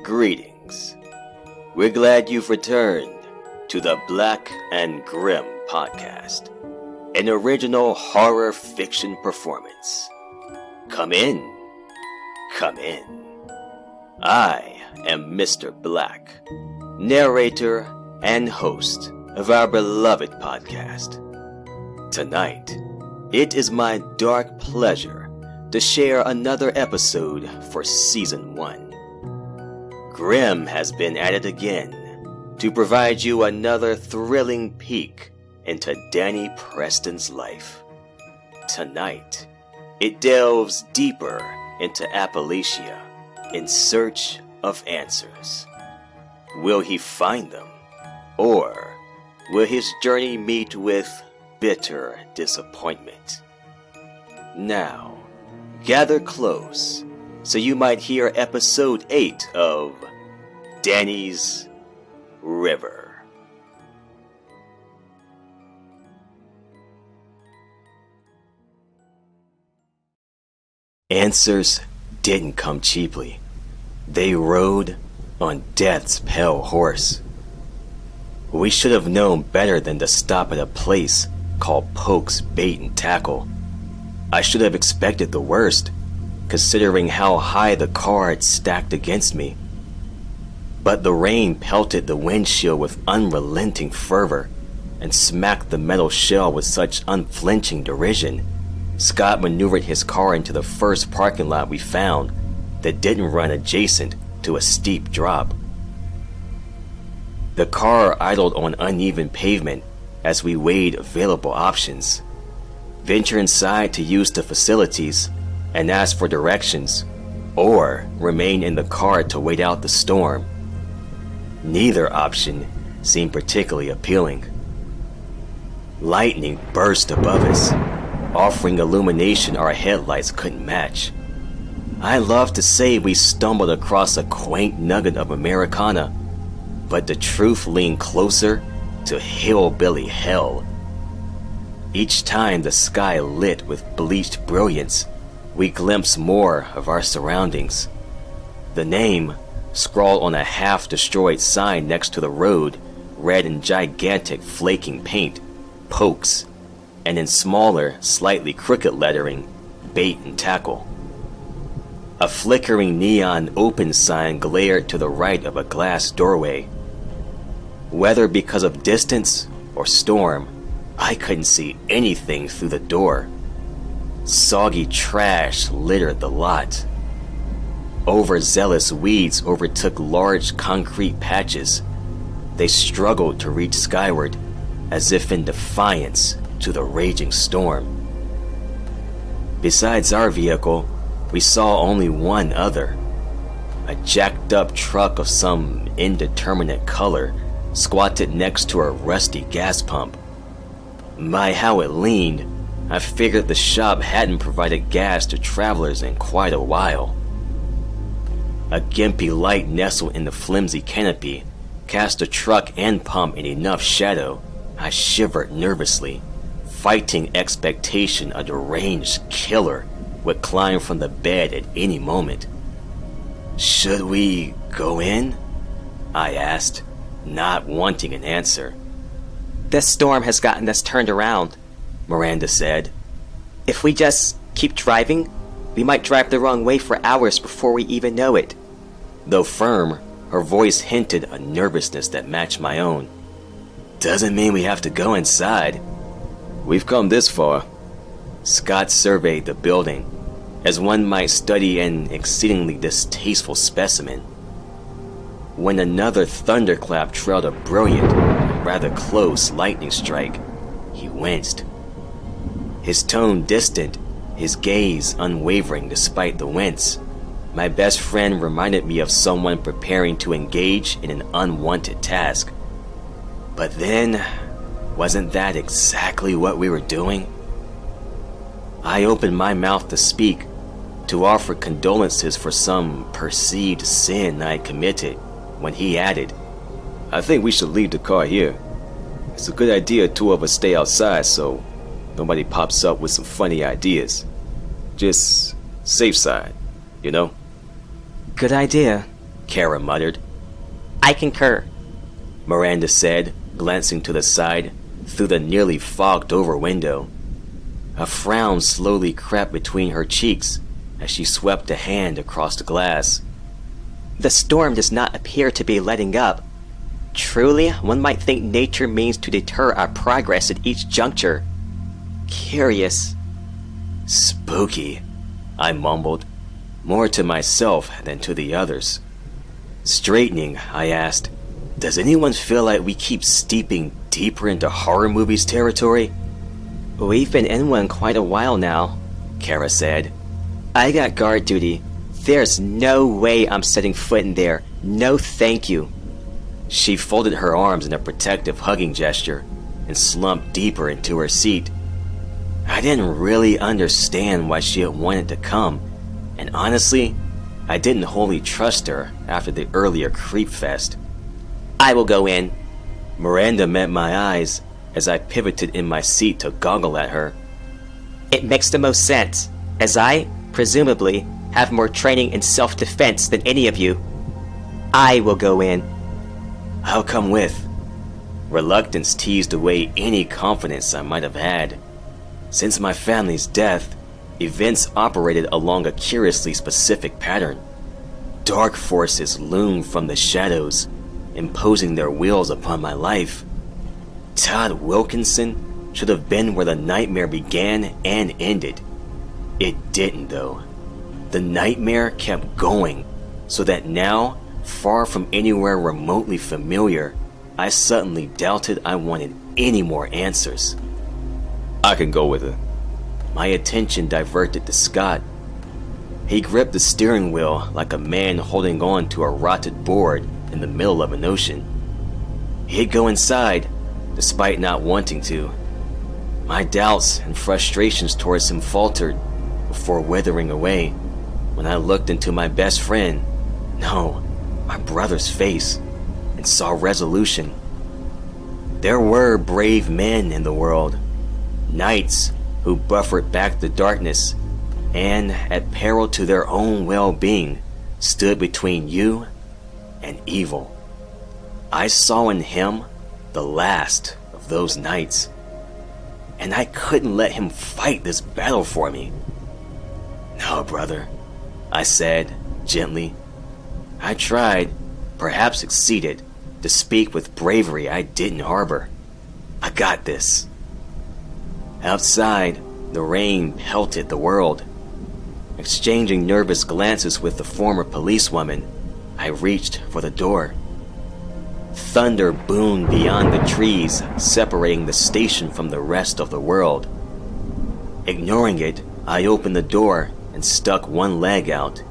Greetings. We're glad you've returned to the Blaqk and Grimm Podcast, an original horror fiction performance. Come in. Come in. I am Mister Blaqk, narrator and host of our beloved podcast. Tonight, it is my dark pleasure to share another episode for Season 1. Grimm has been at it again to provide you another thrilling peek into Danny Preston's life. Tonight, it delves deeper into Appalachia in search of answers. Will he find them? Or will his journey meet with bitter disappointment? Now, gather close so you might hear Episode 8 of Danny's River. Answers didn't come cheaply. They rode on death's pale horse. We should have known better than to stop at a place called Polk's Bait and Tackle. I should have expected the worst, considering how high the car had stacked against me. But the rain pelted the windshield with unrelenting fervor and smacked the metal shell with such unflinching derision. Scott maneuvered his car into the first parking lot we found that didn't run adjacent to a steep drop. The car idled on uneven pavement as we weighed available options. Venture inside to use the facilities and ask for directions, or remain in the car to wait out the storm. Neither option seemed particularly appealing. Lightning burst above us, offering illumination our headlights couldn't match. I love to say we stumbled across a quaint nugget of Americana, but the truth leaned closer to hillbilly hell. Each time the sky lit with bleached brilliance, we glimpsed more of our surroundings. The name, scrawled on a half-destroyed sign next to the road, read in gigantic flaking paint, Pokes, and in smaller, slightly crooked lettering, Bait and Tackle. A flickering neon open sign glared to the right of a glass doorway. Whether because of distance or storm, I couldn't see anything through the door. Soggy trash littered the lot. Overzealous weeds overtook large concrete patches. They struggled to reach skyward, as if in defiance to the raging storm. Besides our vehicle, we saw only one other. A jacked-up truck of some indeterminate color squatted next to a rusty gas pump. My, how it leaned! I figured the shop hadn't provided gas to travelers in quite a while. A gimpy light nestled in the flimsy canopy, cast the truck and pump in enough shadow. I shivered nervously, fighting expectation a deranged killer would climb from the bed at any moment. "Should we go in?" I asked, not wanting an answer. "This storm has gotten us turned around," Miranda said. "If we just keep driving, we might drive the wrong way for hours before we even know it." Though firm, her voice hinted a nervousness that matched my own. "Doesn't mean we have to go inside. We've come this far." Scott surveyed the building, as one might study an exceedingly distasteful specimen. When another thunderclap trailed a brilliant, rather close lightning strike, he winced. His tone distant, his gaze unwavering despite the wince. My best friend reminded me of someone preparing to engage in an unwanted task. But then, wasn't that exactly what we were doing? I opened my mouth to speak, to offer condolences for some perceived sin I committed, when he added, "I think we should leave the car here. It's a good idea two of us stay outside so nobody pops up with some funny ideas. Just safe side, you know?" "Good idea," Kara muttered. I concur, Miranda said, glancing to the side through the nearly fogged-over window. A frown slowly crept between her cheeks as she swept a hand across the glass. The storm does not appear to be letting up. Truly, one might think nature means to deter our progress at each juncture. Curious. Spooky, I mumbled, more to myself than to the others. Straightening, I asked, does anyone feel like we keep steeping deeper into horror movies territory? We've been in one quite a while now, Kara said. I got guard duty. There's no way I'm setting foot in there. No thank you. She folded her arms in a protective hugging gesture and slumped deeper into her seat. I didn't really understand why she had wanted to come, and honestly, I didn't wholly trust her after the earlier creep fest. I will go in. Miranda met my eyes as I pivoted in my seat to goggle at her. It makes the most sense, as I, presumably, have more training in self-defense than any of you. I will go in. I'll come with. Reluctance teased away any confidence I might have had. Since my family's death, events operated along a curiously specific pattern. Dark forces loomed from the shadows, imposing their wills upon my life. Todd Wilkinson should have been where the nightmare began and ended. It didn't, though. The nightmare kept going, so that now, far from anywhere remotely familiar, I suddenly doubted I wanted any more answers. I can go with her. My attention diverted to Scott. He gripped the steering wheel like a man holding on to a rotted board in the middle of an ocean. He'd go inside, despite not wanting to. My doubts and frustrations towards him faltered before withering away when I looked into my best friend, no, my brother's face, and saw resolution. There were brave men in the world, knights who buffered back the darkness and, at peril to their own well-being, stood between you and evil. I saw in him the last of those knights, and I couldn't let him fight this battle for me. No, brother, I said, gently. I tried, perhaps succeeded, to speak with bravery I didn't harbor. I got this. Outside, the rain pelted the world. Exchanging nervous glances with the former policewoman, I reached for the door. Thunder boomed beyond the trees, separating the station from the rest of the world. Ignoring it, I opened the door and stuck one leg out.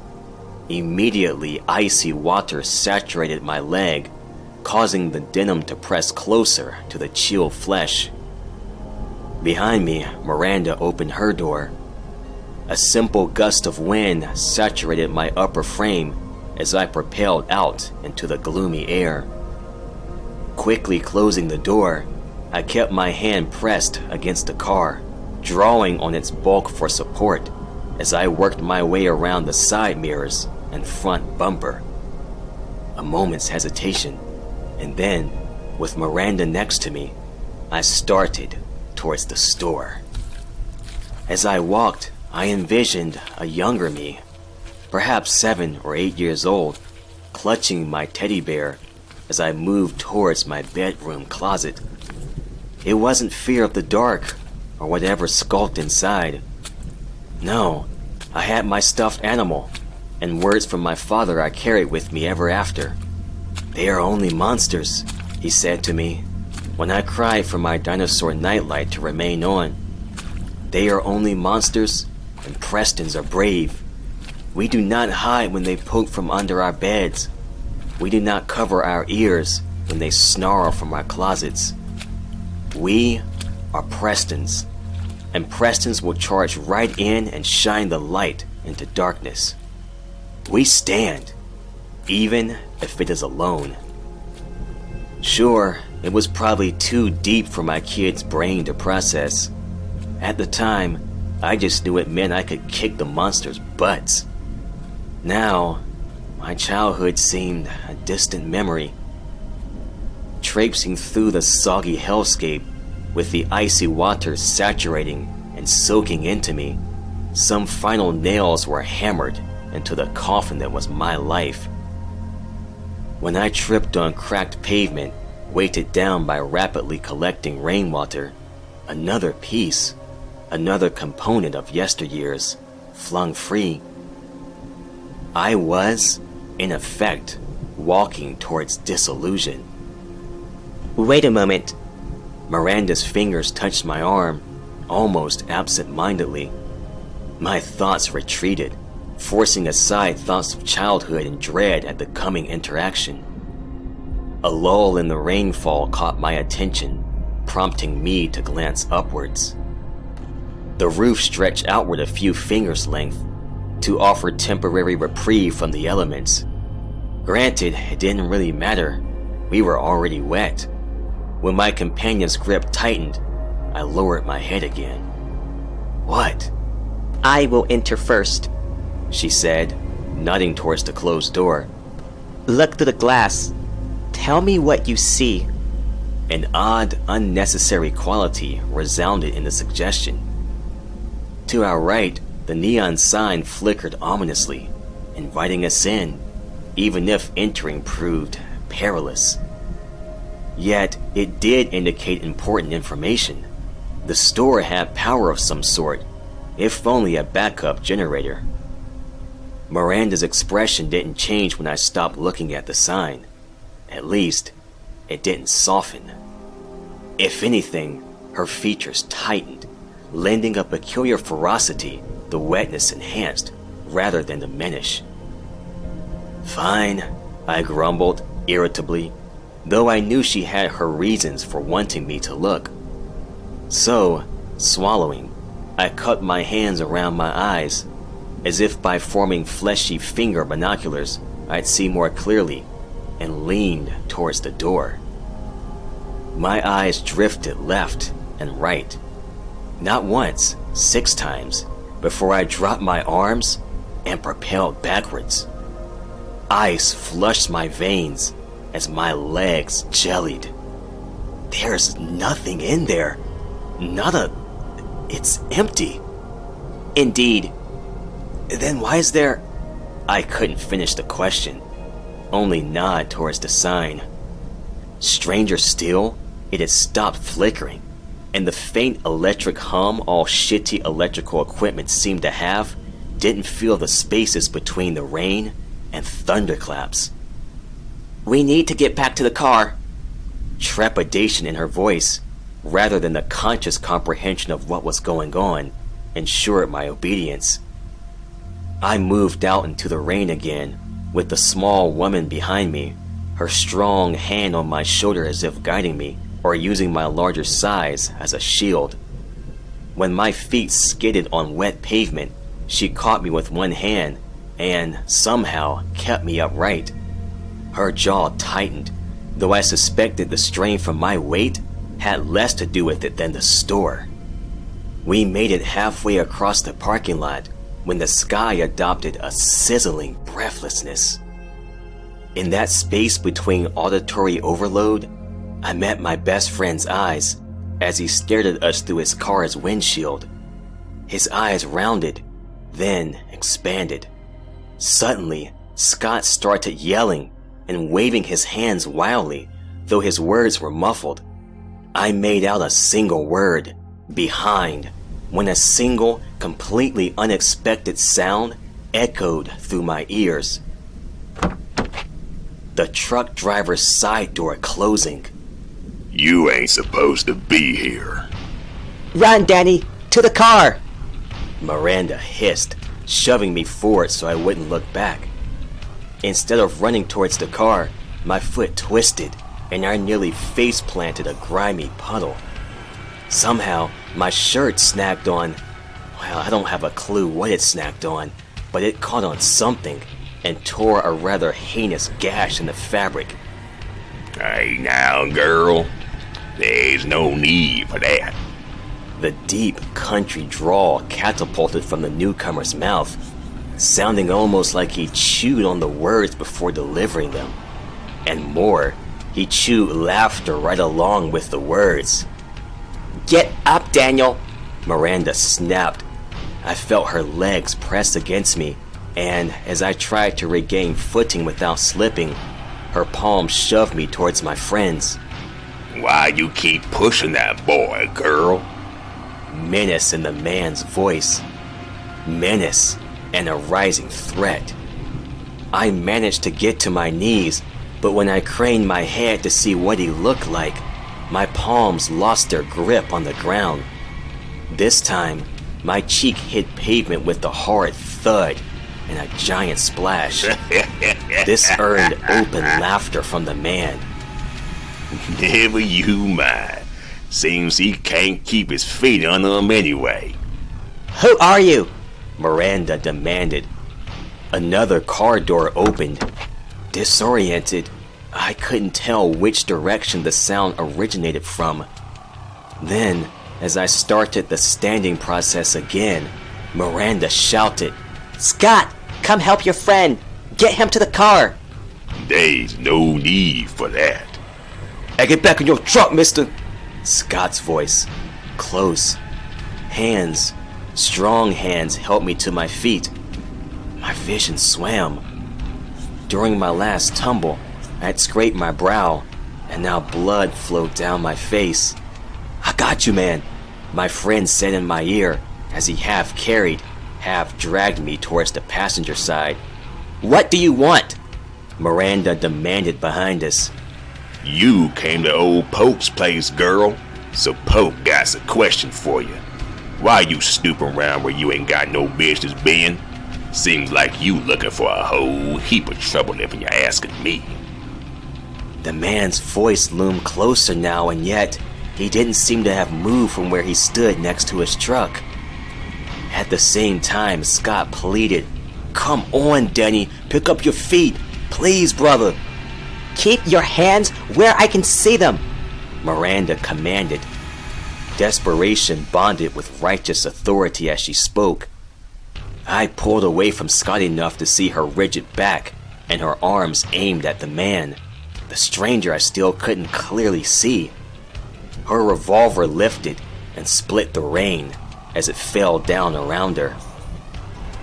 Immediately, icy water saturated my leg, causing the denim to press closer to the chill flesh. Behind me, Miranda opened her door. A simple gust of wind saturated my upper frame as I propelled out into the gloomy air. Quickly closing the door, I kept my hand pressed against the car, drawing on its bulk for support as I worked my way around the side mirrors and front bumper. A moment's hesitation, and then, with Miranda next to me, I started towards the store. As I walked, I envisioned a younger me, perhaps 7 or 8 years old, clutching my teddy bear as I moved towards my bedroom closet. It wasn't fear of the dark or whatever skulked inside. No, I had my stuffed animal and words from my father I carried with me ever after. They are only monsters, he said to me when I cried for my dinosaur nightlight to remain on. They are only monsters, and Prestons are brave. We do not hide when they poke from under our beds. We do not cover our ears when they snarl from our closets. We are Prestons, and Prestons will charge right in and shine the light into darkness. We stand, even if it is alone. Sure, it was probably too deep for my kid's brain to process. At the time, I just knew it meant I could kick the monsters' butts. Now, My childhood seemed a distant memory. Traipsing through the soggy hellscape, with the icy water saturating and soaking into me, some final nails were hammered into the coffin that was my life. When I tripped on cracked pavement, weighted down by rapidly collecting rainwater, another piece, another component of yesteryears, flung free. I was, in effect, walking towards disillusion. Wait a moment. Miranda's fingers touched my arm, almost absent-mindedly. My thoughts retreated, forcing aside thoughts of childhood and dread at the coming interaction. A lull in the rainfall caught my attention, prompting me to glance upwards. The roof stretched outward a few fingers' length to offer temporary reprieve from the elements. Granted, it didn't really matter. We were already wet. When my companion's grip tightened, I lowered my head again. What? I will enter first, she said, nodding towards the closed door. Look through the glass. Tell me what you see. An odd, unnecessary quality resounded in the suggestion. To our right, the neon sign flickered ominously, inviting us in, even if entering proved perilous. Yet, it did indicate important information. The store had power of some sort, if only a backup generator. Miranda's expression didn't change when I stopped looking at the sign. At least, it didn't soften. If anything, her features tightened, lending a peculiar ferocity the wetness enhanced rather than diminished. Fine, I grumbled irritably, though I knew she had her reasons for wanting me to look. So, swallowing, I cupped my hands around my eyes, as if by forming fleshy finger binoculars I'd see more clearly, and leaned towards the door. My eyes drifted left and right, not once, 6 times, before I dropped my arms and propelled backwards. Ice flushed my veins as my legs jellied. There's nothing in there. It's empty. Indeed. Then why is there... I couldn't finish the question, only nod towards the sign. Stranger still, it had stopped flickering, and the faint electric hum all shitty electrical equipment seemed to have didn't fill the spaces between the rain and thunderclaps. We need to get back to the car. Trepidation in her voice, rather than the conscious comprehension of what was going on, ensured my obedience. I moved out into the rain again, with the small woman behind me, her strong hand on my shoulder as if guiding me, or using my larger size as a shield. When my feet skidded on wet pavement, she caught me with one hand and, somehow, kept me upright. Her jaw tightened, though I suspected the strain from my weight had less to do with it than the store. We made it halfway across the parking lot when the sky adopted a sizzling breathlessness. In that space between auditory overload, I met my best friend's eyes as he stared at us through his car's windshield. His eyes rounded, then expanded. Suddenly, Scott started yelling and waving his hands wildly, though his words were muffled. I made out a single word, behind, when a single, completely unexpected sound echoed through my ears. The truck driver's side door closing. You ain't supposed to be here. Run, Danny! To the car! Miranda hissed, shoving me forward so I wouldn't look back. Instead of running towards the car, my foot twisted, and I nearly face-planted a grimy puddle. Somehow, my shirt snagged on... Well, I don't have a clue what it snagged on, but it caught on something and tore a rather heinous gash in the fabric. Hey now, girl. There's no need for that. The deep country drawl catapulted from the newcomer's mouth. sounding almost like he chewed on the words before delivering them. And more, he chewed laughter right along with the words. Get up, Daniel! Miranda snapped. I felt her legs press against me, and as I tried to regain footing without slipping, her palms shoved me towards my friends. Why you keep pushing that boy, girl? Menace in the man's voice. Menace and a rising threat. I managed to get to my knees, but when I craned my head to see what he looked like, my palms lost their grip on the ground. This time, my cheek hit pavement with a hard thud and a giant splash. This earned open laughter from the man. Never you mind. Seems he can't keep his feet under him anyway. Who are you? Miranda demanded. Another car door opened. Disoriented, I couldn't tell which direction the sound originated from. Then, as I started the standing process again, Miranda shouted, Scott, come help your friend. Get him to the car. There's no need for that. Hey, get back in your truck, mister! Scott's voice. Close. Hands. Strong hands helped me to my feet. My vision swam. During my last tumble, I had scraped my brow, and now blood flowed down my face. I got you, man, my friend said in my ear as he half carried, half dragged me towards the passenger side. What do you want? Miranda demanded behind us. You came to old Poke's place, girl, so Poke got a question for you. Why you snooping around where you ain't got no business being? Seems like you looking for a whole heap of trouble if you're asking me. The man's voice loomed closer now, and yet he didn't seem to have moved from where he stood next to his truck. At the same time, Scott pleaded, Come on, Danny, pick up your feet. Please, brother. Keep your hands where I can see them, Miranda commanded. Desperation bonded with righteous authority as she spoke. I pulled away from Scott enough to see her rigid back and her arms aimed at the man, the stranger I still couldn't clearly see. Her revolver lifted and split the rain as it fell down around her.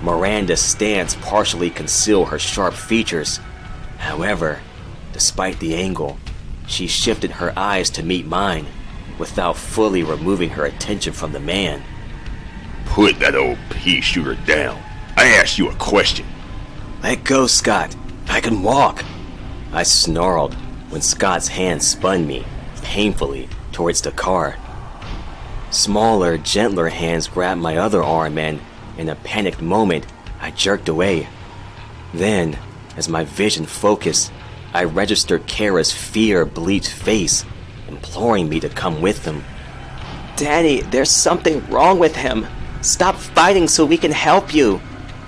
Miranda's stance partially concealed her sharp features. However, despite the angle, she shifted her eyes to meet mine without fully removing her attention from the man. Put that old pea shooter down. I asked you a question. Let go, Scott. I can walk. I snarled when Scott's hand spun me, painfully, towards the car. Smaller, gentler hands grabbed my other arm and, in a panicked moment, I jerked away. Then, as my vision focused, I registered Kara's fear-bleached face, imploring me to come with them. Danny, there's something wrong with him. Stop fighting so we can help you,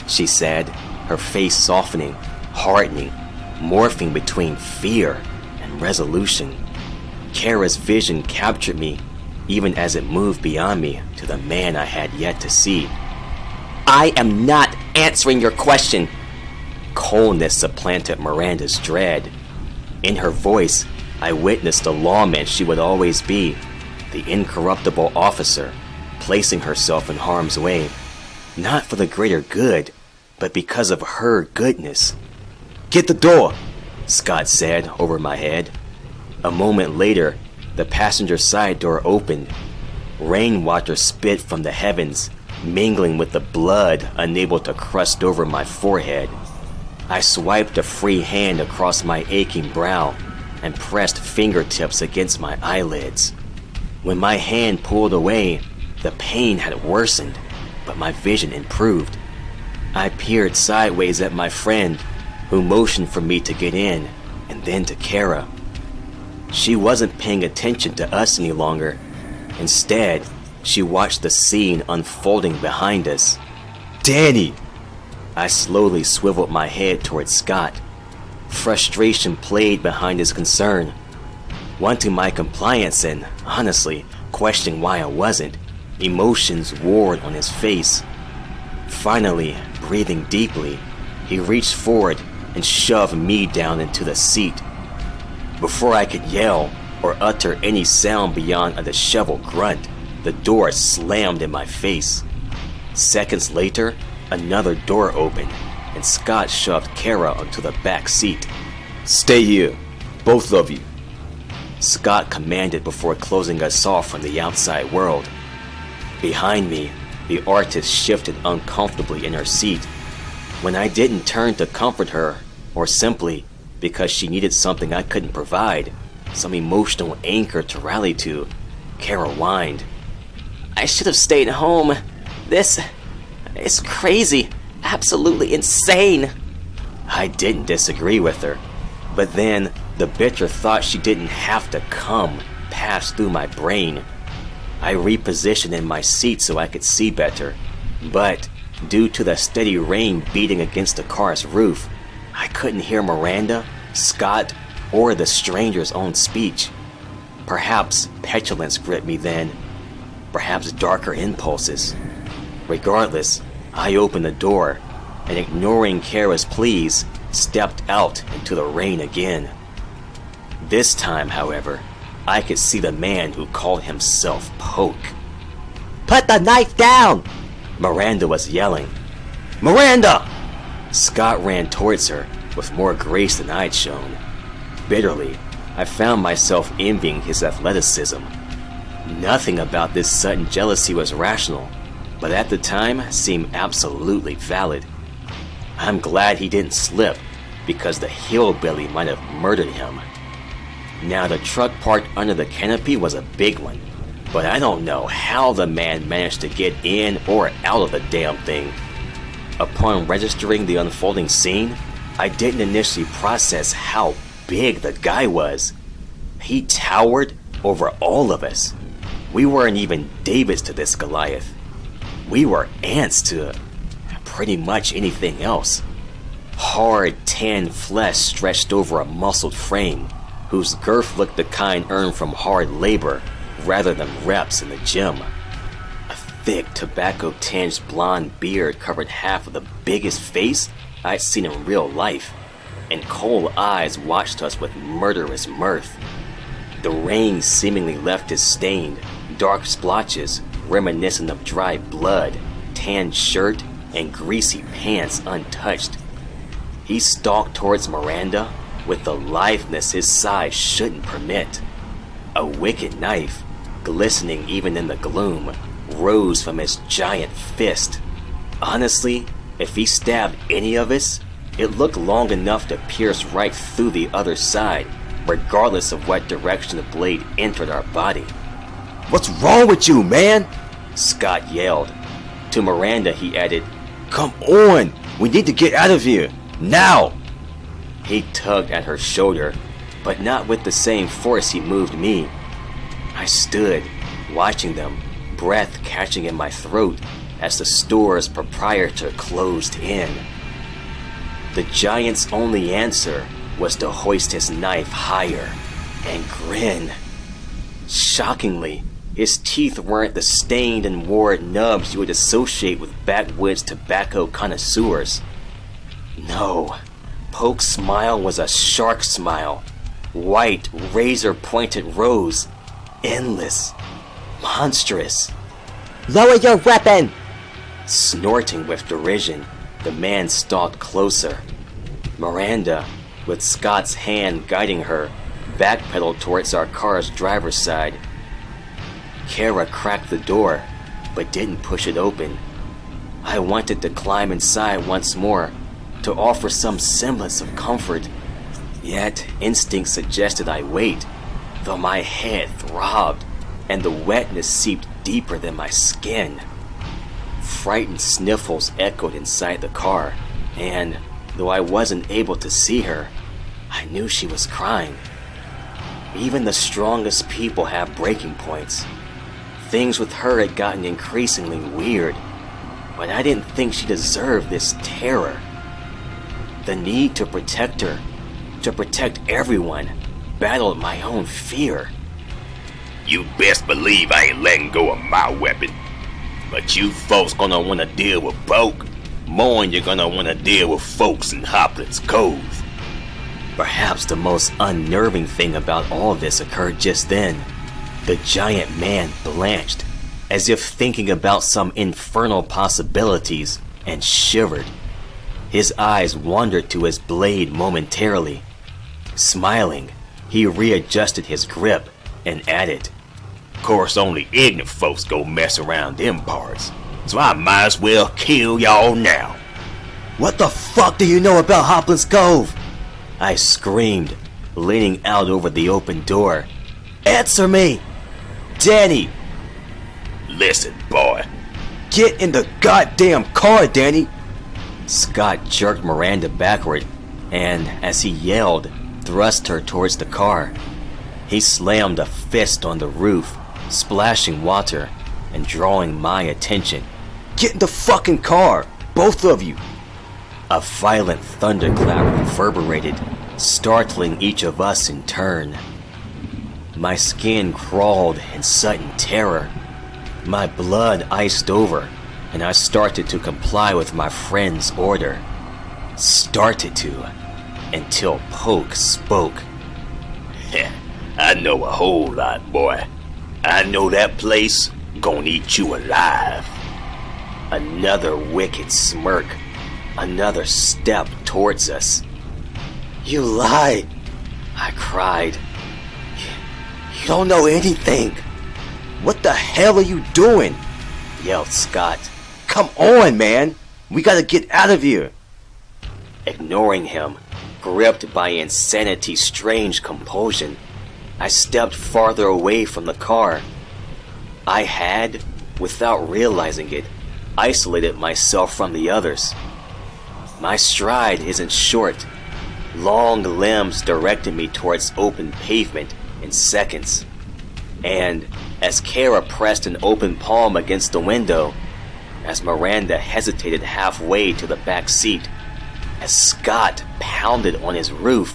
she said, her face softening, hardening, morphing between fear and resolution. Kara's vision captured me, even as it moved beyond me to the man I had yet to see. I am not answering your question. Coldness supplanted Miranda's dread. In her voice, I witnessed the lawman she would always be, the incorruptible officer, placing herself in harm's way, not for the greater good, but because of her goodness. Get the door, Scott said over my head. A moment later, the passenger side door opened. Rainwater spit from the heavens, mingling with the blood unable to crust over my forehead. I swiped a free hand across my aching brow and pressed fingertips against my eyelids. When my hand pulled away, the pain had worsened, but my vision improved. I peered sideways at my friend, who motioned for me to get in, and then to Kara. She wasn't paying attention to us any longer. Instead, she watched the scene unfolding behind us. Danny! I slowly swiveled my head towards Scott. Frustration played behind his concern. Wanting my compliance and, honestly, questioning why I wasn't, emotions warred on his face. Finally, Breathing deeply, he reached forward and shoved me down into the seat. Before I could yell or utter any sound beyond a disheveled grunt, the door slammed in my face. Seconds later, another door opened, and Scott shoved Kara onto the back seat. "Stay here, both of you," Scott commanded before closing us off from the outside world. Behind me, the artist shifted uncomfortably in her seat. When I didn't turn to comfort her, or simply because she needed something I couldn't provide, some emotional anchor to rally to, Kara whined. I should have stayed home. This is crazy. Absolutely insane. I didn't disagree with her, but then the bitter thought she didn't have to come passed through my brain. I repositioned in my seat so I could see better, but due to the steady rain beating against the car's roof, I couldn't hear Miranda, Scott, or the stranger's own speech. Perhaps petulance gripped me then, perhaps darker impulses. Regardless, I opened the door and, ignoring Kara's pleas, stepped out into the rain again. This time, however, I could see the man who called himself Poke. Put the knife down! Miranda was yelling. "Miranda!" Scott ran towards her with more grace than I'd shown. Bitterly, I found myself envying his athleticism. Nothing about this sudden jealousy was rational, but at the time seemed absolutely valid. I'm glad he didn't slip, because the hillbilly might have murdered him. Now, the truck parked under the canopy was a big one, but I don't know how the man managed to get in or out of the damn thing. Upon registering the unfolding scene, I didn't initially process how big the guy was. He towered over all of us. We weren't even Davids to this Goliath. We were ants to pretty much anything else. Hard, tan flesh stretched over a muscled frame, whose girth looked the kind earned from hard labor rather than reps in the gym. A thick, tobacco-tinged blonde beard covered half of the biggest face I'd seen in real life, and cold eyes watched us with murderous mirth. The rain seemingly left his stained, dark splotches reminiscent of dry blood, tan shirt, and greasy pants untouched. He stalked towards Miranda with the litheness his size shouldn't permit. A wicked knife, glistening even in the gloom, rose from his giant fist. Honestly, if he stabbed any of us, it looked long enough to pierce right through the other side, regardless of what direction the blade entered our body. "What's wrong with you, man?" Scott yelled. To Miranda, he added, "Come on! We need to get out of here! Now!" He tugged at her shoulder, but not with the same force he moved me. I stood, watching them, breath catching in my throat as the store's proprietor closed in. The giant's only answer was to hoist his knife higher and grin. Shockingly, his teeth weren't the stained and worn nubs you would associate with backwoods tobacco connoisseurs. No, Poke's smile was a shark smile. White, razor-pointed rows. Endless. Monstrous. Lower your weapon! Snorting with derision, the man stalked closer. Miranda, with Scott's hand guiding her, backpedaled towards our car's driver's side. Kara cracked the door, but didn't push it open. I wanted to climb inside once more, to offer some semblance of comfort. Yet instinct suggested I wait, though my head throbbed, and the wetness seeped deeper than my skin. Frightened sniffles echoed inside the car, and, though I wasn't able to see her, I knew she was crying. Even the strongest people have breaking points. Things with her had gotten increasingly weird, but I didn't think she deserved this terror. The need to protect her, to protect everyone, battled my own fear. You best believe I ain't letting go of my weapon. But you folks gonna wanna deal with Blaqk. Knowing you're gonna want to deal with folks in Hoplin's Cove. Perhaps the most unnerving thing about all this occurred just then. The giant man blanched, as if thinking about some infernal possibilities, and shivered. His eyes wandered to his blade momentarily. Smiling, he readjusted his grip and added, Course only ignorant folks go mess around them parts, so I might as well kill y'all now. "What the fuck do you know about Hoplin's Cove?" I screamed, leaning out over the open door. "Answer me! Danny!" Listen, boy. "Get in the goddamn car, Danny!" Scott jerked Miranda backward and, as he yelled, thrust her towards the car. He slammed a fist on the roof, splashing water and drawing my attention. "Get in the fucking car, both of you!" A violent thunderclap reverberated, startling each of us in turn. My skin crawled in sudden terror. My blood iced over, and I started to comply with my friend's order. Started to, until Poke spoke. I know a whole lot, boy. I know that place gonna eat you alive. Another wicked smirk. Another step towards us. "You lie!" I cried. "You don't know anything! What the hell are you doing?" yelled Scott. "Come on, man! We gotta get out of here!" Ignoring him, gripped by insanity's strange compulsion, I stepped farther away from the car. I had, without realizing it, isolated myself from the others. My stride isn't short. Long limbs directed me towards open pavement in seconds. And as Kara pressed an open palm against the window, as Miranda hesitated halfway to the back seat, as Scott pounded on his roof,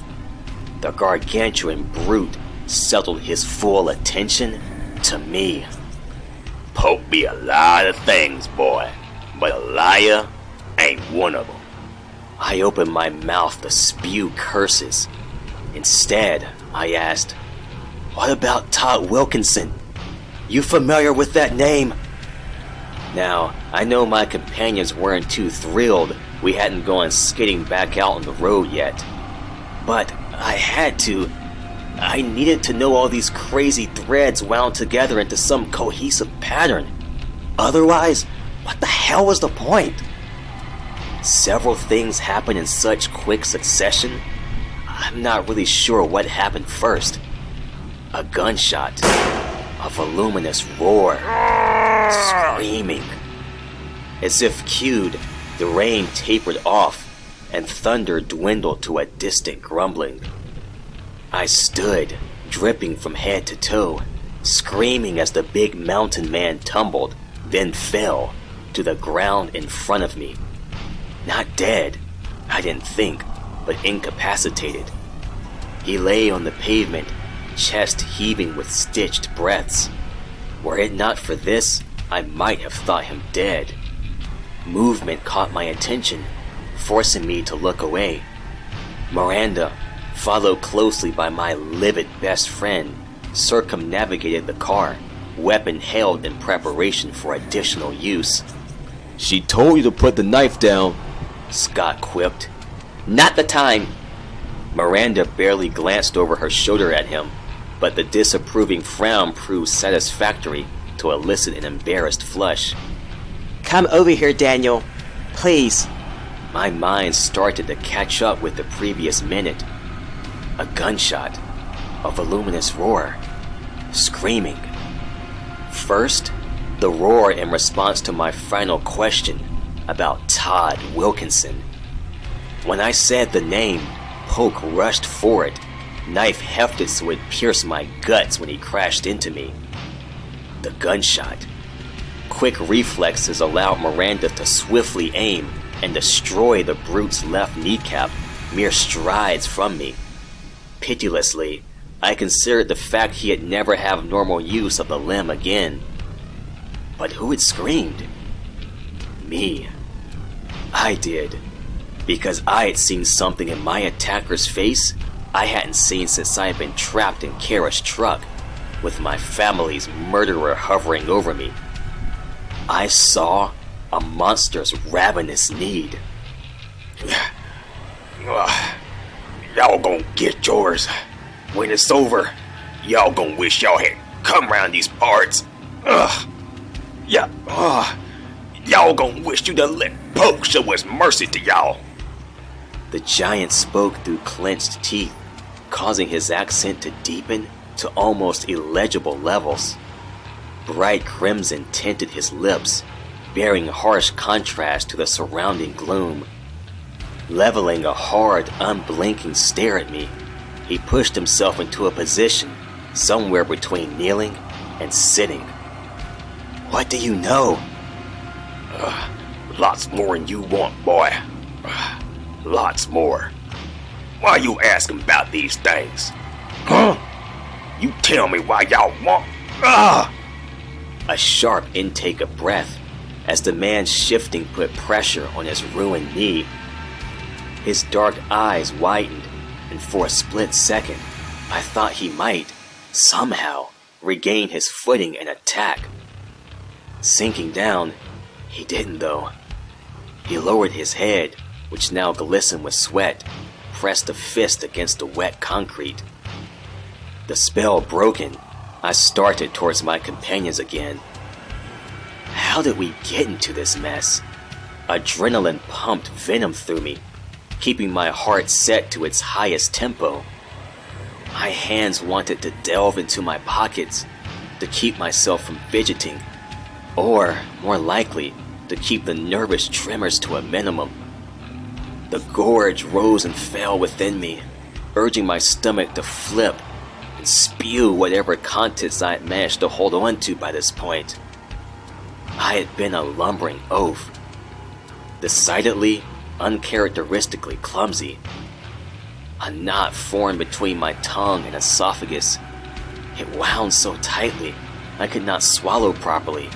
the gargantuan brute settled his full attention to me. Poke be a lot of things, boy, but a liar ain't one of them. I opened my mouth to spew curses. Instead, I asked, "What about Todd Wilkinson? You familiar with that name?" Now, I know my companions weren't too thrilled we hadn't gone skidding back out on the road yet. But I had to. I needed to know all these crazy threads wound together into some cohesive pattern. Otherwise, what the hell was the point? Several things happened in such quick succession, I'm not really sure what happened first. A gunshot, a voluminous roar, screaming. As if cued, the rain tapered off, and thunder dwindled to a distant grumbling. I stood, dripping from head to toe, screaming as the big mountain man tumbled, then fell, to the ground in front of me. Not dead, I didn't think, but incapacitated. He lay on the pavement, chest heaving with stitched breaths. Were it not for this, I might have thought him dead. Movement caught my attention, forcing me to look away. Miranda, followed closely by my livid best friend, circumnavigated the car, weapon held in preparation for additional use. "She told you to put the knife down," Scott quipped. "Not the time." Miranda barely glanced over her shoulder at him, but the disapproving frown proved satisfactory to elicit an embarrassed flush. Come over here, Daniel. Please. My mind started to catch up with the previous minute. A gunshot, a voluminous roar, screaming. First, the roar in response to my final question about Todd Wilkinson. When I said the name, Poke rushed for it, knife hefted so it pierced my guts when he crashed into me. The gunshot. Quick reflexes allowed Miranda to swiftly aim and destroy the brute's left kneecap mere strides from me. Pitilessly, I considered the fact he'd never have normal use of the limb again. But who had screamed? Me. I did, because I had seen something in my attacker's face I hadn't seen since I had been trapped in Kara's truck, with my family's murderer hovering over me. I saw a monster's ravenous need. Y'all gonna get yours. When it's over, y'all gonna wish y'all had come round these parts. Y'all gonna wish you'd have let Poke show his mercy to y'all. The giant spoke through clenched teeth, causing his accent to deepen to almost illegible levels. Bright crimson tinted his lips, bearing harsh contrast to the surrounding gloom. Leveling a hard, unblinking stare at me, he pushed himself into a position somewhere between kneeling and sitting. What do you know? Lots more than you want, boy. Lots more. Why you asking about these things? Huh? You tell me why y'all want... A sharp intake of breath as the man's shifting put pressure on his ruined knee. His dark eyes widened, and for a split second, I thought he might, somehow, regain his footing and attack. Sinking down, he didn't though. He lowered his head, which now glistened with sweat, pressed a fist against the wet concrete. The spell broken, I started towards my companions again. How did we get into this mess? Adrenaline pumped venom through me, keeping my heart set to its highest tempo. My hands wanted to delve into my pockets to keep myself from fidgeting, or, more likely, to keep the nervous tremors to a minimum. The gorge rose and fell within me, urging my stomach to flip and spew whatever contents I had managed to hold on to by this point. I had been a lumbering oaf, decidedly, uncharacteristically clumsy. A knot formed between my tongue and esophagus. It wound so tightly I could not swallow properly,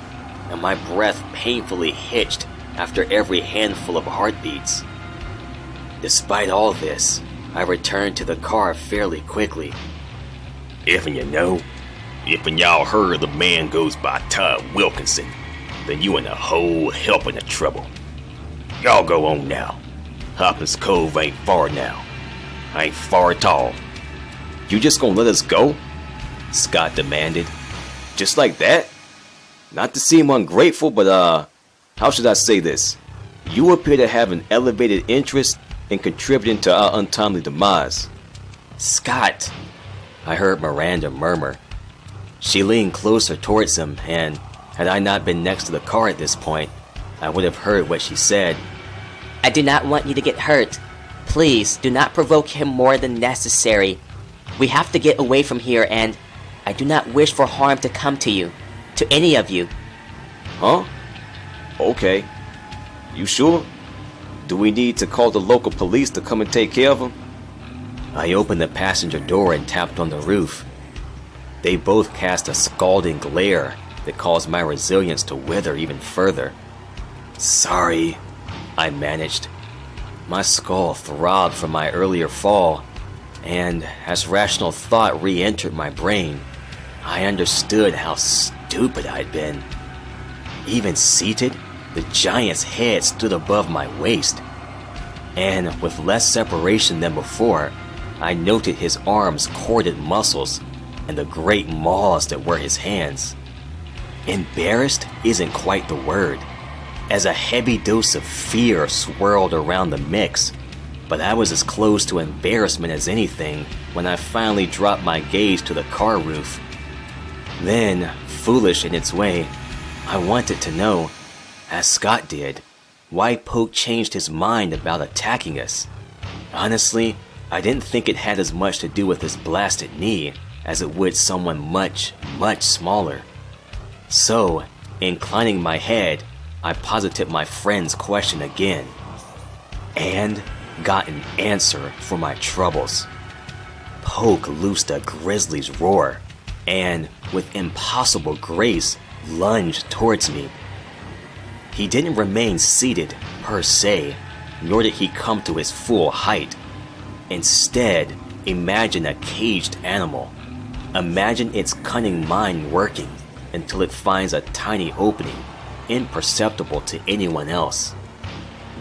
and my breath painfully hitched after every handful of heartbeats. Despite all this, I returned to the car fairly quickly. If y'all heard the man goes by Todd Wilkinson, then you in a whole helping of trouble. Y'all go on now. Hoppin's Cove ain't far now. Ain't far at all. You just gonna let us go? Scott demanded. Just like that? Not to seem ungrateful, but how should I say this? You appear to have an elevated interest in contributing to our untimely demise. Scott, I heard Miranda murmur. She leaned closer towards him, and had I not been next to the car at this point, I would have heard what she said. I do not want you to get hurt. Please, do not provoke him more than necessary. We have to get away from here, and I do not wish for harm to come to you. To any of you. Huh? Okay. You sure? Do we need to call the local police to come and take care of him? I opened the passenger door and tapped on the roof. They both cast a scalding glare that caused my resilience to wither even further. Sorry, I managed. My skull throbbed from my earlier fall, and as rational thought re-entered my brain, I understood how stupid I'd been. Even seated, the giant's head stood above my waist, and with less separation than before, I noted his arms' corded muscles and the great maws that were his hands. Embarrassed isn't quite the word, as a heavy dose of fear swirled around the mix, but I was as close to embarrassment as anything when I finally dropped my gaze to the car roof. Then, foolish in its way, I wanted to know, as Scott did, why Poke changed his mind about attacking us. Honestly, I didn't think it had as much to do with his blasted knee as it would someone much, much smaller. So, inclining my head, I posited my friend's question again, and got an answer for my troubles. Poke loosed a grizzly's roar, and, with impossible grace, lunged towards me. He didn't remain seated, per se, nor did he come to his full height. Instead, imagine a caged animal. Imagine its cunning mind working until it finds a tiny opening, imperceptible to anyone else.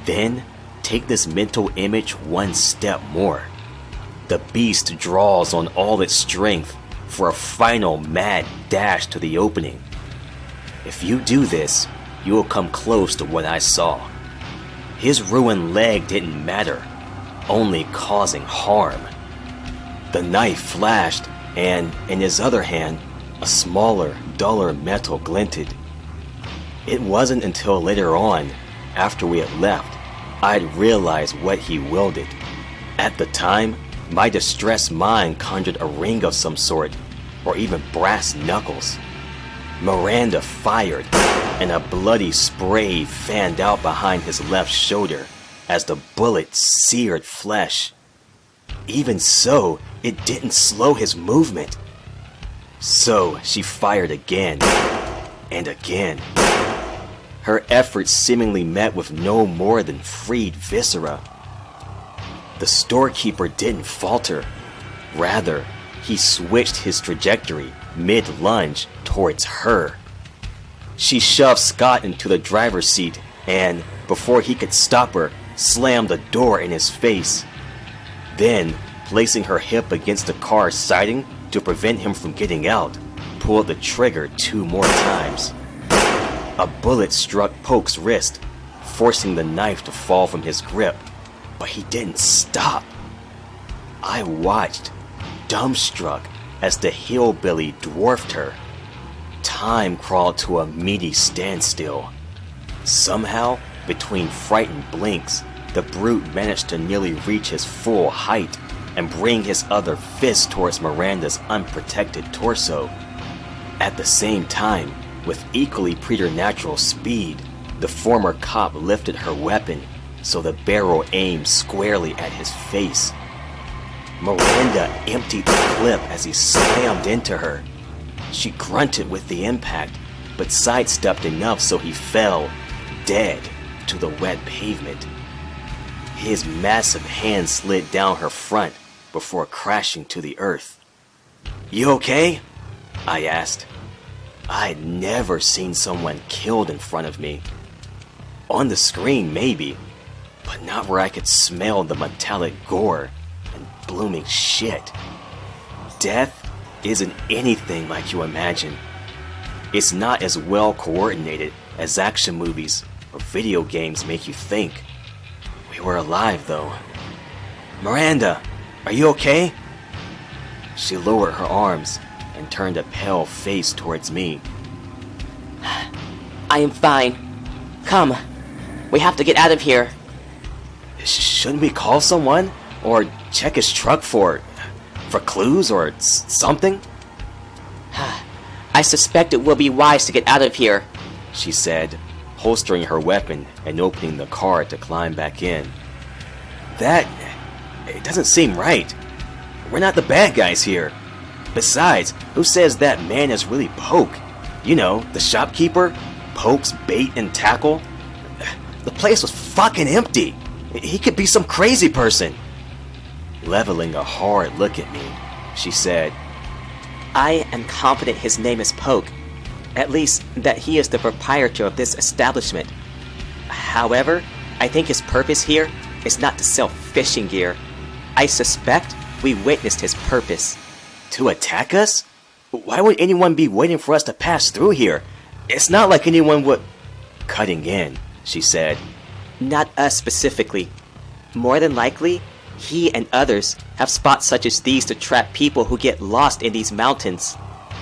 Then, take this mental image one step more. The beast draws on all its strength for a final mad dash to the opening. If you do this, you will come close to what I saw. His ruined leg didn't matter, only causing harm. The knife flashed, and in his other hand, a smaller, duller metal glinted. It wasn't until later on, after we had left, I'd realized what he wielded. At the time, my distressed mind conjured a ring of some sort, or even brass knuckles. Miranda fired, and a bloody spray fanned out behind his left shoulder as the bullet seared flesh. Even so, it didn't slow his movement. So she fired again, and again. Her efforts seemingly met with no more than freed viscera. The storekeeper didn't falter. Rather, he switched his trajectory mid-lunge towards her. She shoved Scott into the driver's seat and, before he could stop her, slammed the door in his face. Then, placing her hip against the car's siding to prevent him from getting out, pulled the trigger 2 more times. A bullet struck Polk's wrist, forcing the knife to fall from his grip, but he didn't stop. I watched, dumbstruck, as the hillbilly dwarfed her. Time crawled to a meaty standstill. Somehow, between frightened blinks, the brute managed to nearly reach his full height and bring his other fist towards Miranda's unprotected torso. At the same time, with equally preternatural speed, the former cop lifted her weapon so the barrel aimed squarely at his face. Miranda emptied the clip as he slammed into her. She grunted with the impact, but sidestepped enough so he fell, dead, to the wet pavement. His massive hand slid down her front before crashing to the earth. "You okay?" I asked. I'd never seen someone killed in front of me. On the screen, maybe, but not where I could smell the metallic gore and blooming shit. Death isn't anything like you imagine. It's not as well coordinated as action movies or video games make you think. We were alive, though. "Miranda, are you okay?" She lowered her arms and turned a pale face towards me. I am fine. Come. We have to get out of here. Shouldn't we call someone? Or check his truck for clues or something? I suspect it will be wise to get out of here, she said, holstering her weapon and opening the car to climb back in. It doesn't seem right. We're not the bad guys here. Besides, who says that man is really Polk? You know, the shopkeeper? Polk's bait and tackle? The place was fucking empty. He could be some crazy person. Leveling a hard look at me, she said, I am confident his name is Polk. At least, that he is the proprietor of this establishment. However, I think his purpose here is not to sell fishing gear. I suspect we witnessed his purpose. To attack us? Why would anyone be waiting for us to pass through here? It's not like anyone would... Cutting in, she said. Not us specifically. More than likely, he and others have spots such as these to trap people who get lost in these mountains.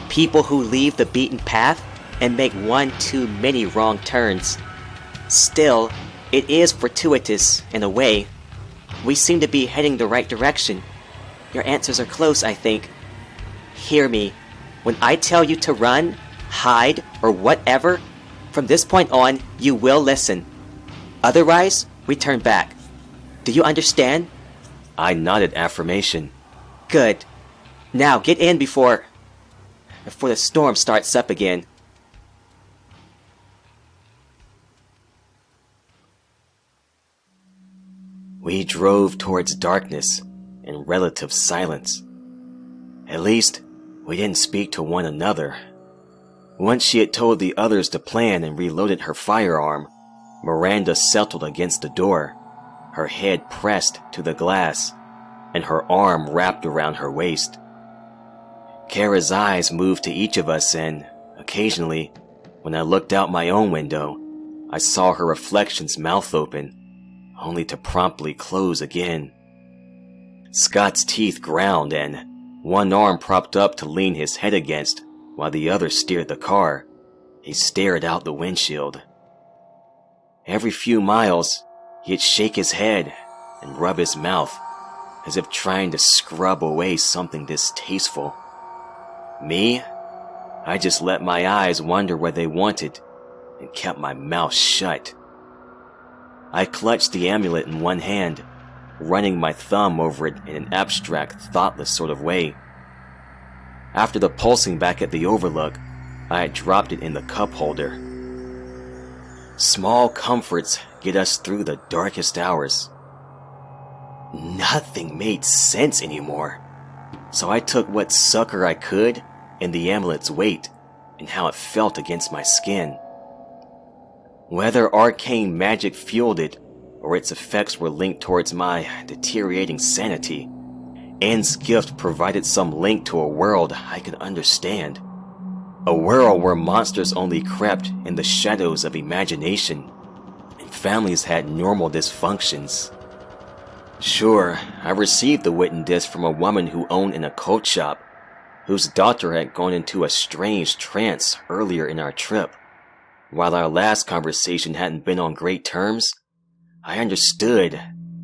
People who leave the beaten path and make one too many wrong turns. Still, it is fortuitous in a way. We seem to be heading the right direction. Your answers are close, I think. Hear me. When I tell you to run, hide, or whatever, from this point on, you will listen. Otherwise, we turn back. Do you understand? I nodded affirmation. Good. Now get in before the storm starts up again. We drove towards darkness in relative silence. At least, we didn't speak to one another. Once she had told the others to plan and reloaded her firearm, Miranda settled against the door, her head pressed to the glass, and her arm wrapped around her waist. Kara's eyes moved to each of us, and occasionally, when I looked out my own window, I saw her reflection's mouth open, only to promptly close again. Scott's teeth ground, and one arm propped up to lean his head against while the other steered the car. He stared out the windshield. Every few miles, he'd shake his head and rub his mouth, as if trying to scrub away something distasteful. Me? I just let my eyes wander where they wanted and kept my mouth shut. I clutched the amulet in one hand, running my thumb over it in an abstract, thoughtless sort of way. After the pulsing back at the overlook, I had dropped it in the cup holder. Small comforts get us through the darkest hours. Nothing made sense anymore, so I took what succor I could in the amulet's weight and how it felt against my skin. Whether arcane magic fueled it or its effects were linked towards my deteriorating sanity, Anne's gift provided some link to a world I could understand. A world where monsters only crept in the shadows of imagination, and families had normal dysfunctions. Sure, I received the Witten disc from a woman who owned an occult shop, whose daughter had gone into a strange trance earlier in our trip. While our last conversation hadn't been on great terms, I understood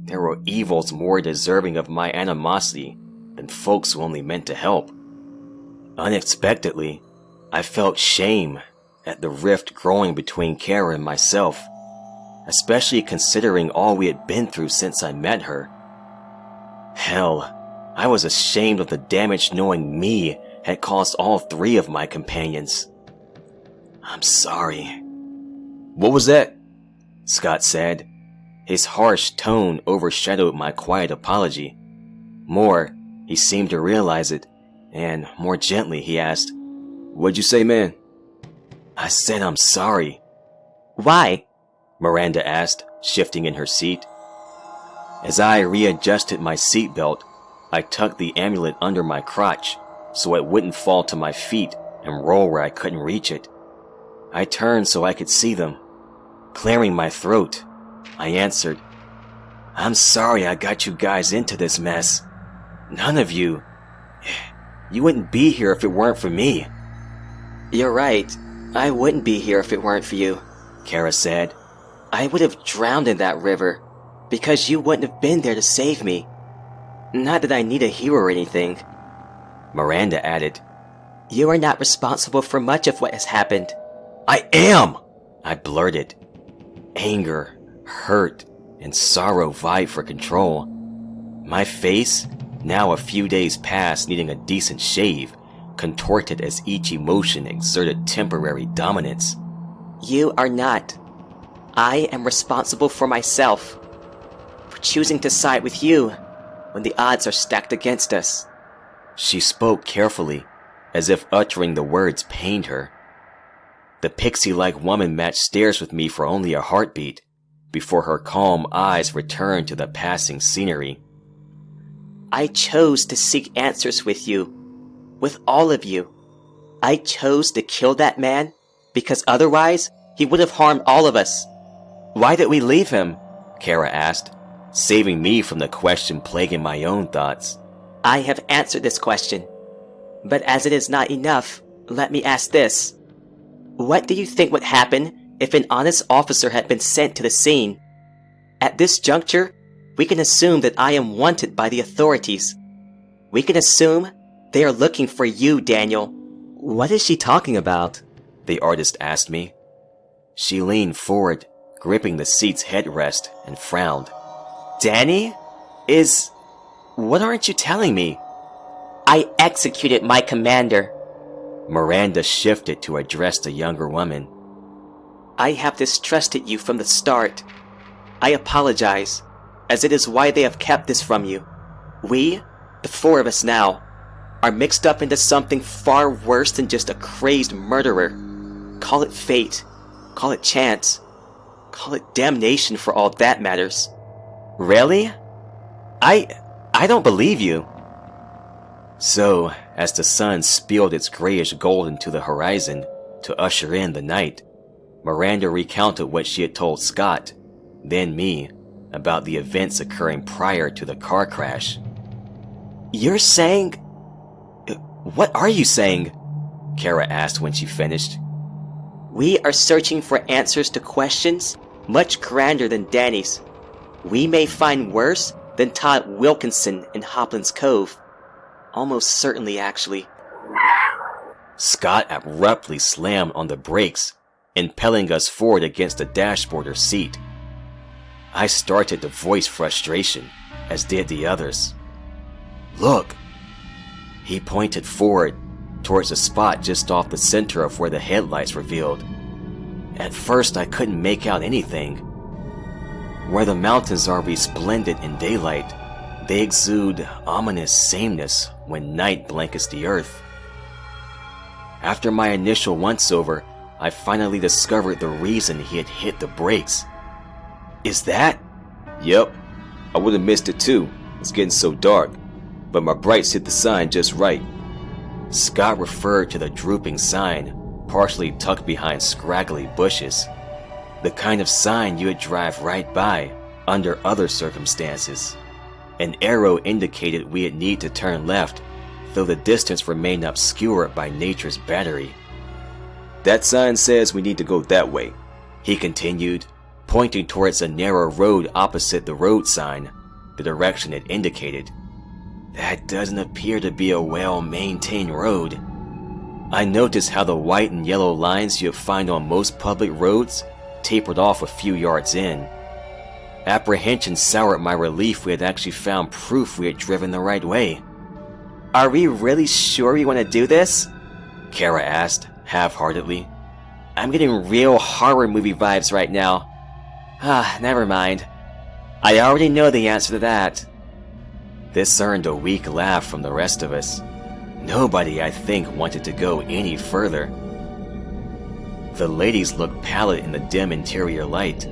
there were evils more deserving of my animosity than folks who only meant to help. Unexpectedly, I felt shame at the rift growing between Kara and myself, especially considering all we had been through since I met her. Hell, I was ashamed of the damage knowing me had caused all three of my companions. I'm sorry. What was that? Scott said. His harsh tone overshadowed my quiet apology. More, he seemed to realize it, and more gently he asked, "What'd you say, man?" I said I'm sorry. Why? Miranda asked, shifting in her seat. As I readjusted my seatbelt, I tucked the amulet under my crotch so it wouldn't fall to my feet and roll where I couldn't reach it. I turned so I could see them. Clearing my throat, I answered, "I'm sorry I got you guys into this mess. None of you wouldn't be here if it weren't for me." You're right. I wouldn't be here if it weren't for you, Kara said. I would have drowned in that river, because you wouldn't have been there to save me. Not that I need a hero or anything. Miranda added, You are not responsible for much of what has happened. I am! I blurted. Anger, hurt, and sorrow vied for control. My face, now a few days past needing a decent shave, contorted as each emotion exerted temporary dominance. You are not. I am responsible for myself, for choosing to side with you when the odds are stacked against us. She spoke carefully, as if uttering the words pained her. The pixie-like woman matched stares with me for only a heartbeat, before her calm eyes returned to the passing scenery. I chose to seek answers with you, with all of you. I chose to kill that man because otherwise he would have harmed all of us. Why did we leave him? Kara asked, saving me from the question plaguing my own thoughts. I have answered this question, but as it is not enough, let me ask this. What do you think would happen if an honest officer had been sent to the scene? At this juncture, we can assume that I am wanted by the authorities. We can assume they are looking for you, Daniel. What is she talking about? The artist asked me. She leaned forward, gripping the seat's headrest, and frowned. Danny? What aren't you telling me? I executed my commander. Miranda shifted to address the younger woman. I have distrusted you from the start. I apologize. as it is why they have kept this from you. We, the four of us now, are mixed up into something far worse than just a crazed murderer. Call it fate, call it chance, call it damnation for all that matters. Really? I don't believe you. So, as the sun spilled its grayish gold into the horizon to usher in the night, Miranda recounted what she had told Scott, then me, about the events occurring prior to the car crash. You're saying... What are you saying? Kara asked when she finished. We are searching for answers to questions much grander than Danny's. We may find worse than Todd Wilkinson in Hoplin's Cove. Almost certainly, actually. Scott abruptly slammed on the brakes, impelling us forward against the dashboard or seat. I started to voice frustration, as did the others. Look! He pointed forward, towards a spot just off the center of where the headlights revealed. At first I couldn't make out anything. Where the mountains are resplendent in daylight, they exude ominous sameness when night blankets the earth. After my initial once-over, I finally discovered the reason he had hit the brakes. Is that? Yep. I would have missed it too. It's getting so dark. But my brights hit the sign just right. Scott referred to the drooping sign, partially tucked behind scraggly bushes. The kind of sign you would drive right by, under other circumstances. An arrow indicated we'd need to turn left, though the distance remained obscured by nature's battery. That sign says we need to go that way, he continued, pointing towards a narrow road opposite the road sign, the direction it indicated. That doesn't appear to be a well-maintained road. I noticed how the white and yellow lines you find on most public roads tapered off a few yards in. Apprehension soured my relief we had actually found proof we had driven the right way. Are we really sure we want to do this? Kara asked, half-heartedly. I'm getting real horror movie vibes right now. Never mind. I already know the answer to that. This earned a weak laugh from the rest of us. Nobody, I think, wanted to go any further. The ladies looked pallid in the dim interior light.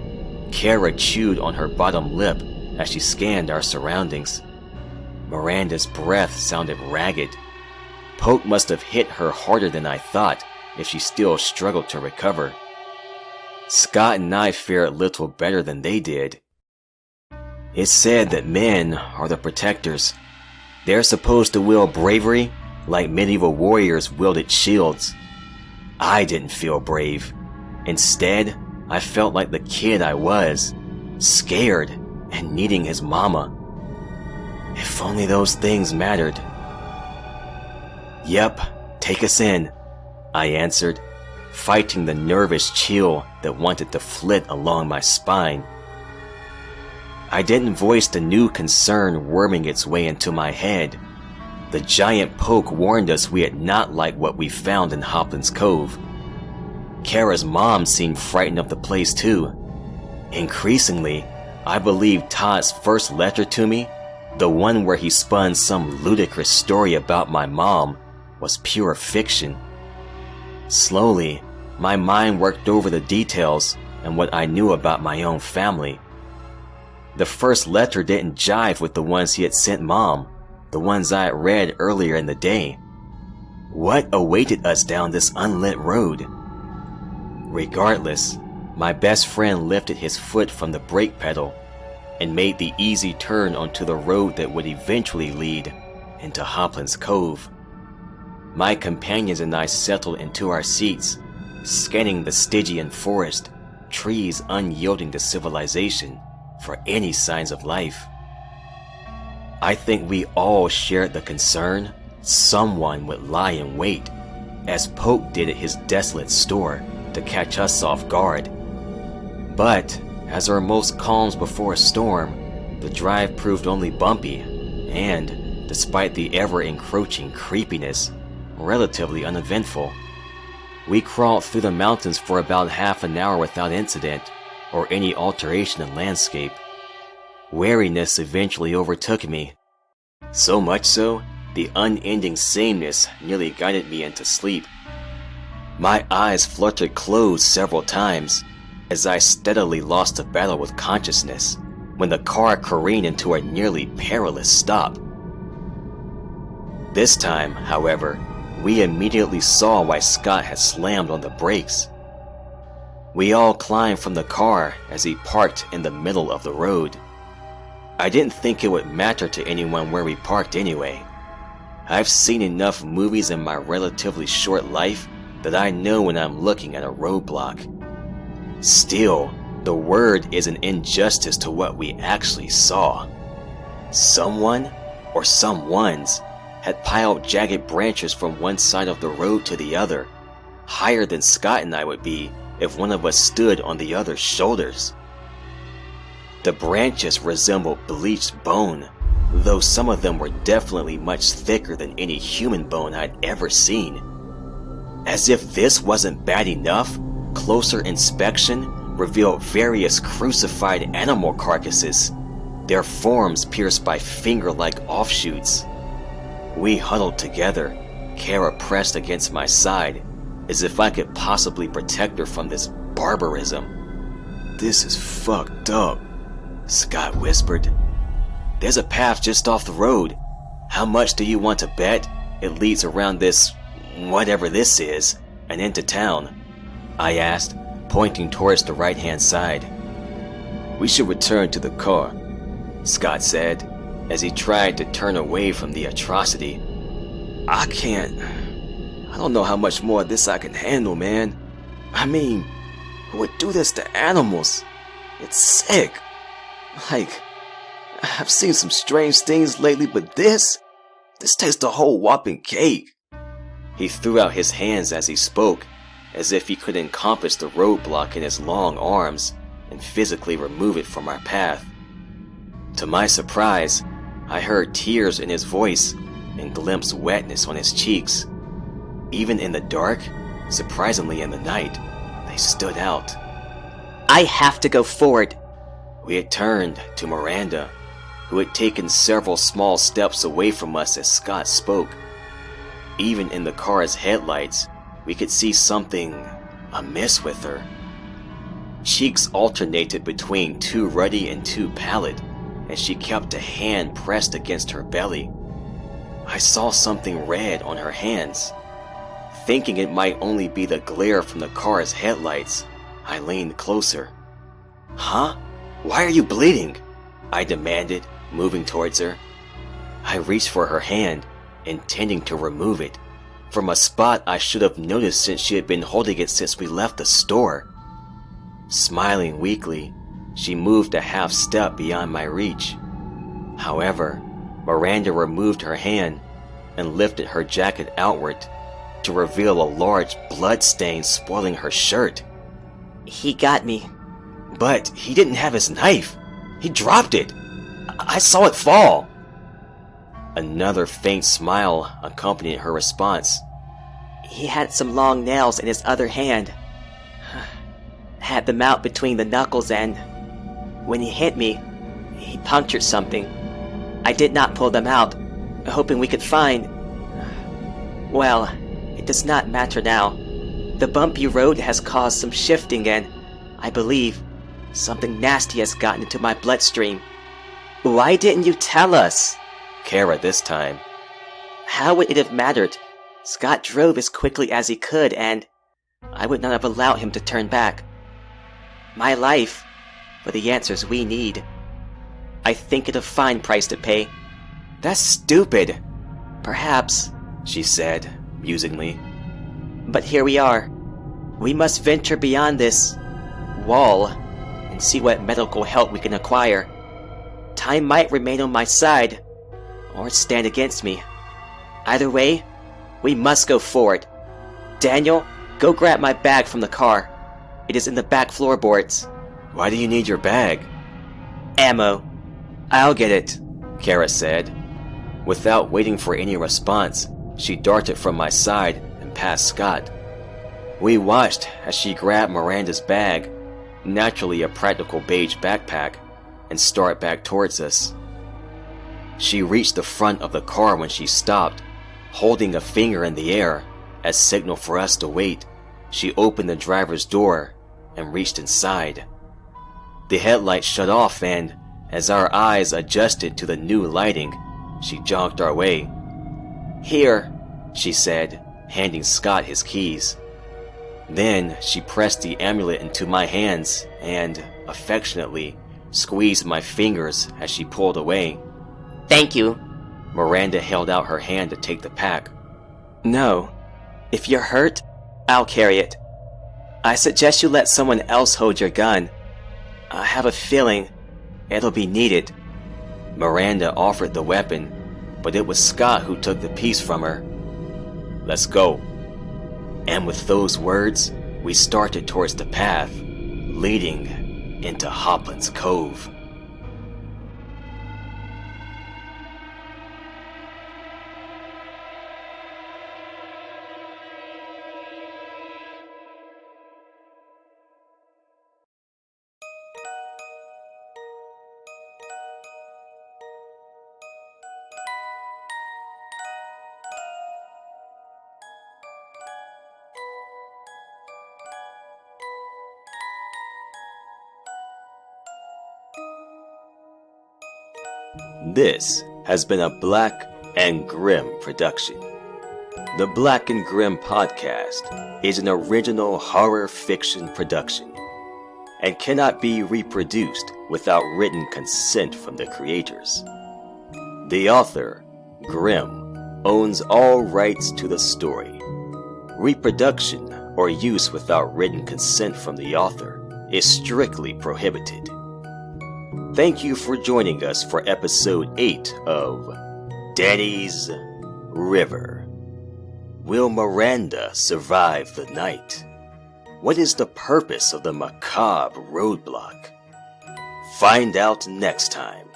Kara chewed on her bottom lip as she scanned our surroundings. Miranda's breath sounded ragged. Poke must have hit her harder than I thought if she still struggled to recover. Scott and I fared little better than they did. It's said that men are the protectors. They're supposed to wield bravery like medieval warriors wielded shields. I didn't feel brave. Instead, I felt like the kid I was, scared and needing his mama. If only those things mattered. Yep, take us in, I answered, fighting the nervous chill that wanted to flit along my spine. I didn't voice the new concern worming its way into my head. The giant Poke warned us we had not liked what we found in Hoplin's Cove. Kara's mom seemed frightened of the place too. Increasingly, I believed Todd's first letter to me, the one where he spun some ludicrous story about my mom, was pure fiction. Slowly, my mind worked over the details and what I knew about my own family. The first letter didn't jive with the ones he had sent Mom, the ones I had read earlier in the day. What awaited us down this unlit road? Regardless, my best friend lifted his foot from the brake pedal and made the easy turn onto the road that would eventually lead into Hoplin's Cove. My companions and I settled into our seats, scanning the Stygian forest, trees unyielding to civilization, for any signs of life. I think we all shared the concern someone would lie in wait, as Poke did at his desolate store, to catch us off guard. But, as are most calms before a storm, the drive proved only bumpy, and, despite the ever-encroaching creepiness, relatively uneventful. We crawled through the mountains for about half an hour without incident, or any alteration in landscape. Weariness eventually overtook me. So much so, the unending sameness nearly guided me into sleep. My eyes fluttered closed several times as I steadily lost the battle with consciousness when the car careened into a nearly perilous stop. This time, however, we immediately saw why Scott had slammed on the brakes. We all climbed from the car as he parked in the middle of the road. I didn't think it would matter to anyone where we parked anyway. I've seen enough movies in my relatively short life that I know when I'm looking at a roadblock. Still, the word is an injustice to what we actually saw. Someone, or someones, had piled jagged branches from one side of the road to the other, higher than Scott and I would be if one of us stood on the other's shoulders. The branches resembled bleached bone, though some of them were definitely much thicker than any human bone I'd ever seen. As if this wasn't bad enough, closer inspection revealed various crucified animal carcasses, their forms pierced by finger-like offshoots. We huddled together, Kara pressed against my side, as if I could possibly protect her from this barbarism. "This is fucked up," Scott whispered. "There's a path just off the road. How much do you want to bet it leads around this, whatever this is, and into town?" I asked, pointing towards the right-hand side. "We should return to the car," Scott said, as he tried to turn away from the atrocity. I don't know how much more of this I can handle, man. I mean, who would do this to animals? It's sick. Like, I've seen some strange things lately, but this tastes a whole whopping cake." He threw out his hands as he spoke, as if he could encompass the roadblock in his long arms and physically remove it from our path. To my surprise, I heard tears in his voice and glimpsed wetness on his cheeks. Even in the dark, surprisingly in the night, they stood out. "I have to go forward." We had turned to Miranda, who had taken several small steps away from us as Scott spoke. Even in the car's headlights, we could see something amiss with her. Cheeks alternated between too ruddy and too pallid, as she kept a hand pressed against her belly. I saw something red on her hands. Thinking it might only be the glare from the car's headlights, I leaned closer. "Huh? Why are you bleeding?" I demanded, moving towards her. I reached for her hand, intending to remove it, from a spot I should have noticed since she had been holding it since we left the store. Smiling weakly, she moved a half step beyond my reach. However, Miranda removed her hand and lifted her jacket outward to reveal a large blood stain spoiling her shirt. "He got me." "But he didn't have his knife. He dropped it. I saw it fall." Another faint smile accompanied her response. "He had some long nails in his other hand. Had them out between the knuckles, and when he hit me, he punctured something. I did not pull them out, hoping we could find... Well, it does not matter now. The bumpy road has caused some shifting, and I believe something nasty has gotten into my bloodstream." "Why didn't you tell us?" Kara this time. "How would it have mattered? Scott drove as quickly as he could, and I would not have allowed him to turn back. My life for the answers we need. I think it a fine price to pay." "That's stupid." "Perhaps," she said, musingly. "But here we are. We must venture beyond this wall and see what medical help we can acquire. Time might remain on my side, or stand against me. Either way, we must go forward. Daniel, go grab my bag from the car. It is in the back floorboards." "Why do you need your bag?" "Ammo." "I'll get it," Kara said. Without waiting for any response, she darted from my side and past Scott. We watched as she grabbed Miranda's bag, naturally a practical beige backpack, and start back towards us. She reached the front of the car when she stopped, holding a finger in the air as signal for us to wait. She opened the driver's door and reached inside. The headlights shut off, and as our eyes adjusted to the new lighting, she jogged our way. "Here," she said, handing Scott his keys. Then she pressed the amulet into my hands and, affectionately, squeezed my fingers as she pulled away. Thank you. Miranda held out her hand to take the pack. No. If you're hurt, I'll carry it. I suggest you let someone else hold your gun. I have a feeling it'll be needed. Miranda offered the weapon, but it was Scott who took the piece from her. "Let's go." And with those words, we started towards the path leading into Hoplin's Cove. This has been a Blaqk and Grimm production. The Blaqk and Grimm Podcast is an original horror fiction production and cannot be reproduced without written consent from the creators. The author, Grimm, owns all rights to the story. Reproduction or use without written consent from the author is strictly prohibited. Thank you for joining us for episode 8 of Danny's River. Will Miranda survive the night? What is the purpose of the macabre roadblock? Find out next time.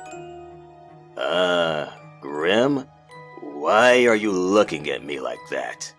Grimm? Why are you looking at me like that?